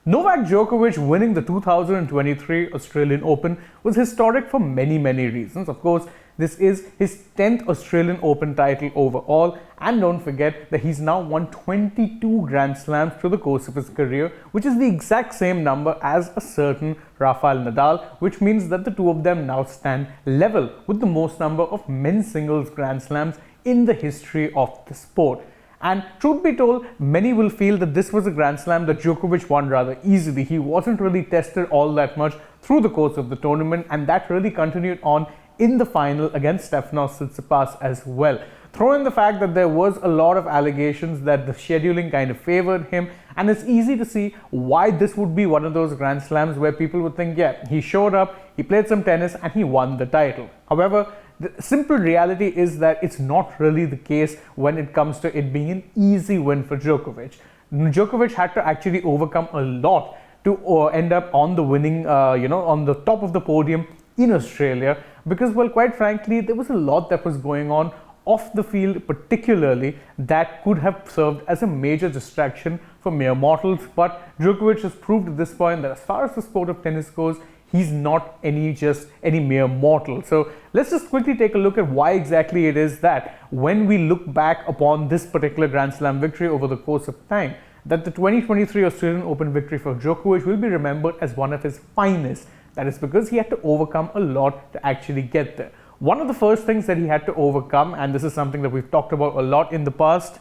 Novak Djokovic winning the 2023 Australian Open was historic for many reasons. Of course, this is his 10th Australian Open title overall, and don't forget that he's now won 22 Grand Slams through the course of his career, which is the exact same number as a certain Rafael Nadal, which means that the two of them now stand level with the most number of men's singles Grand Slams in the history of the sport. And truth be told, many will feel that this was a Grand Slam that Djokovic won rather easily. He wasn't really tested all that much through the course of the tournament, and that really continued on in the final against Stefanos Tsitsipas as well. Throw in the fact that there was a lot of allegations that the scheduling kind of favored him, and it's easy to see why this would be one of those Grand Slams where people would think, yeah, he showed up, he played some tennis, and he won the title. However, the simple reality is that it's not really the case when it comes to it being an easy win for Djokovic. Djokovic had to actually overcome a lot to end up on the winning, on the top of the podium in Australia, because, well, quite frankly, there was a lot that was going on off the field, particularly, that could have served as a major distraction for mere mortals. But Djokovic has proved at this point that as far as the sport of tennis goes, he's not any mere mortal. So let's just quickly take a look at why exactly it is that when we look back upon this particular Grand Slam victory over the course of time, that the 2023 Australian Open victory for Djokovic will be remembered as one of his finest. That is because he had to overcome a lot to actually get there. One of the first things that he had to overcome, and this is something that we've talked about a lot in the past,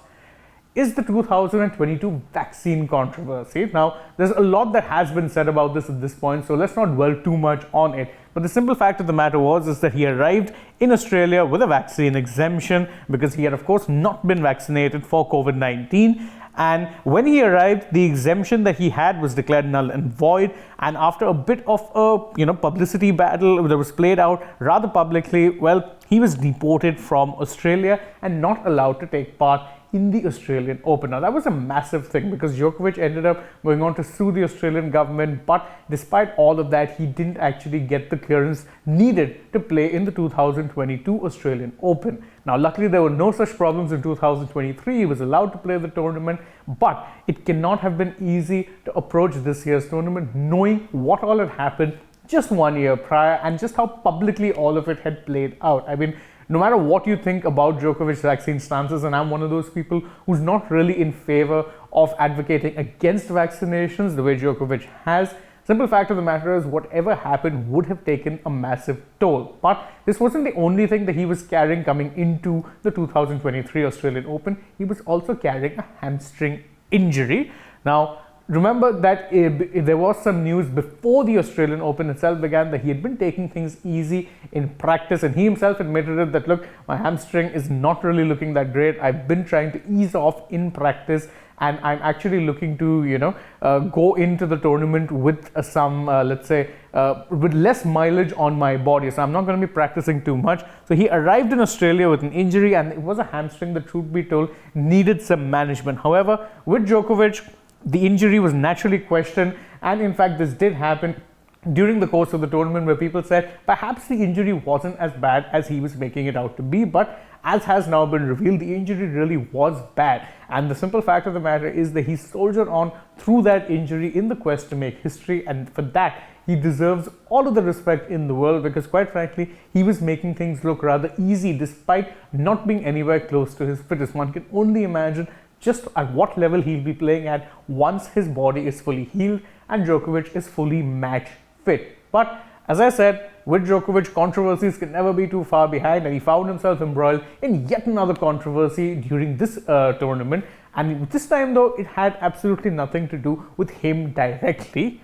is the 2022 vaccine controversy. Now, there's a lot that has been said about this at this point, so let's not dwell too much on it. But the simple fact of the matter is that he arrived in Australia with a vaccine exemption because he had, of course, not been vaccinated for COVID-19. And when he arrived, the exemption that he had was declared null and void. And after a bit of a publicity battle that was played out rather publicly, well, he was deported from Australia and not allowed to take part in the Australian Open. Now, that was a massive thing because Djokovic ended up going on to sue the Australian government, but despite all of that, he didn't actually get the clearance needed to play in the 2022 Australian Open. Now, luckily, there were no such problems in 2023. He was allowed to play the tournament, but it cannot have been easy to approach this year's tournament knowing what all had happened just 1 year prior and just how publicly all of it had played out. I mean, no matter what you think about Djokovic's vaccine stances, and I'm one of those people who's not really in favor of advocating against vaccinations the way Djokovic has, simple fact of the matter is whatever happened would have taken a massive toll. But this wasn't the only thing that he was carrying coming into the 2023 Australian Open. He was also carrying a hamstring injury. Now, remember that there was some news before the Australian Open itself began that he had been taking things easy in practice, and he himself admitted it that, look, my hamstring is not really looking that great. I've been trying to ease off in practice, and I'm actually looking to, go into the tournament with some, with less mileage on my body. So I'm not going to be practicing too much. So he arrived in Australia with an injury, and it was a hamstring that, truth be told, needed some management. However, with Djokovic, the injury was naturally questioned, and in fact, this did happen during the course of the tournament where people said perhaps the injury wasn't as bad as he was making it out to be, but as has now been revealed, the injury really was bad. And the simple fact of the matter is that he soldiered on through that injury in the quest to make history, and for that, he deserves all of the respect in the world because, quite frankly, he was making things look rather easy despite not being anywhere close to his fittest. One can only imagine just at what level he'll be playing at once his body is fully healed and Djokovic is fully match fit. But as I said, with Djokovic, controversies can never be too far behind, and he found himself embroiled in yet another controversy during this tournament. And this time, though, it had absolutely nothing to do with him directly.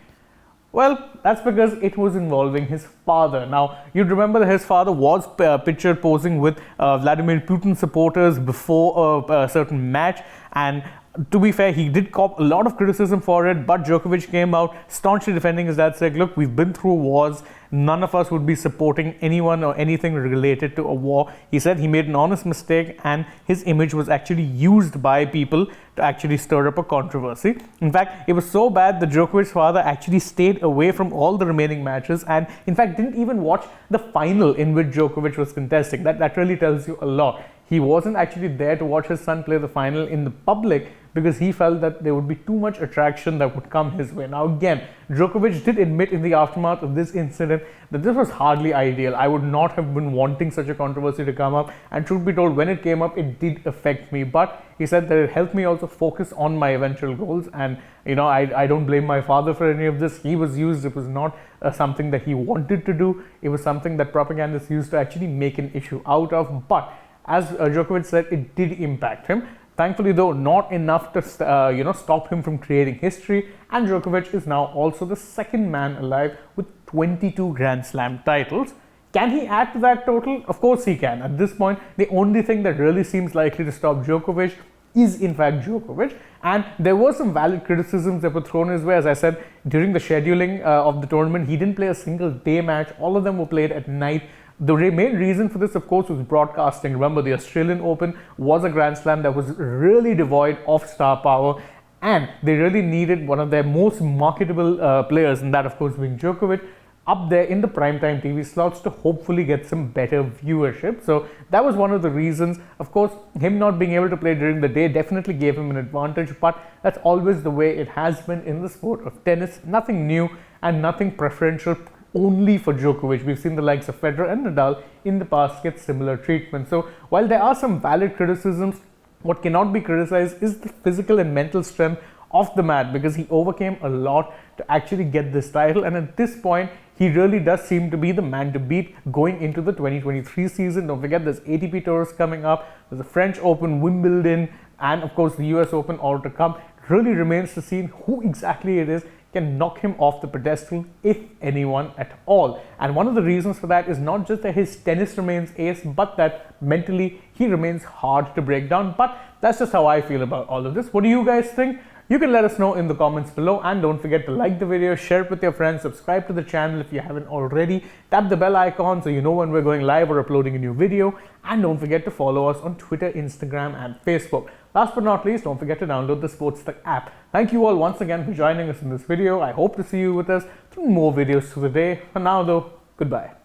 Well, that's because it was involving his father. Now, you'd remember that his father was pictured posing with Vladimir Putin supporters before a certain match, and to be fair, he did cop a lot of criticism for it, but Djokovic came out staunchly defending his dad, saying, look, we've been through wars. None of us would be supporting anyone or anything related to a war. He said he made an honest mistake and his image was actually used by people to actually stir up a controversy. In fact, it was so bad that Djokovic's father actually stayed away from all the remaining matches and, in fact, didn't even watch the final in which Djokovic was contesting. That really tells you a lot. He wasn't actually there to watch his son play the final in the public because he felt that there would be too much attraction that would come his way. Now again, Djokovic did admit in the aftermath of this incident that this was hardly ideal. I would not have been wanting such a controversy to come up, and truth be told, when it came up, it did affect me, but he said that it helped me also focus on my eventual goals. And I don't blame my father for any of this. He was used. It was not something that he wanted to do. It was something that propagandists used to actually make an issue out of. But as Djokovic said, it did impact him. Thankfully, though, not enough to stop him from creating history. And Djokovic is now also the second man alive with 22 Grand Slam titles. Can he add to that total? Of course he can. At this point, the only thing that really seems likely to stop Djokovic is in fact Djokovic. And there were some valid criticisms that were thrown his way. As I said, during the scheduling of the tournament, he didn't play a single day match. All of them were played at night. The main reason for this, of course, was broadcasting. Remember, the Australian Open was a Grand Slam that was really devoid of star power, and they really needed one of their most marketable players, and that, of course, being Djokovic, up there in the primetime TV slots to hopefully get some better viewership. So that was one of the reasons. Of course, him not being able to play during the day definitely gave him an advantage, but that's always the way it has been in the sport of tennis. Nothing new and nothing preferential only for Djokovic. We've seen the likes of Federer and Nadal in the past get similar treatment. So while there are some valid criticisms, what cannot be criticized is the physical and mental strength off the mat, because he overcame a lot to actually get this title. And at this point, he really does seem to be the man to beat going into the 2023 season. Don't forget, there's ATP tours coming up, there's the French Open, Wimbledon, and of course the US Open all to come. It really remains to see who exactly it is can knock him off the pedestal, if anyone at all. And one of the reasons for that is not just that his tennis remains ace, but that mentally he remains hard to break down. But that's just how I feel about all of this. What do you guys think? You can let us know in the comments below, and don't forget to like the video, share it with your friends, subscribe to the channel if you haven't already, tap the bell icon so you know when we're going live or uploading a new video, and don't forget to follow us on Twitter, Instagram and Facebook. Last but not least, don't forget to download the AajTak app. Thank you all once again for joining us in this video. I hope to see you with us through more videos through the day. For now though, goodbye.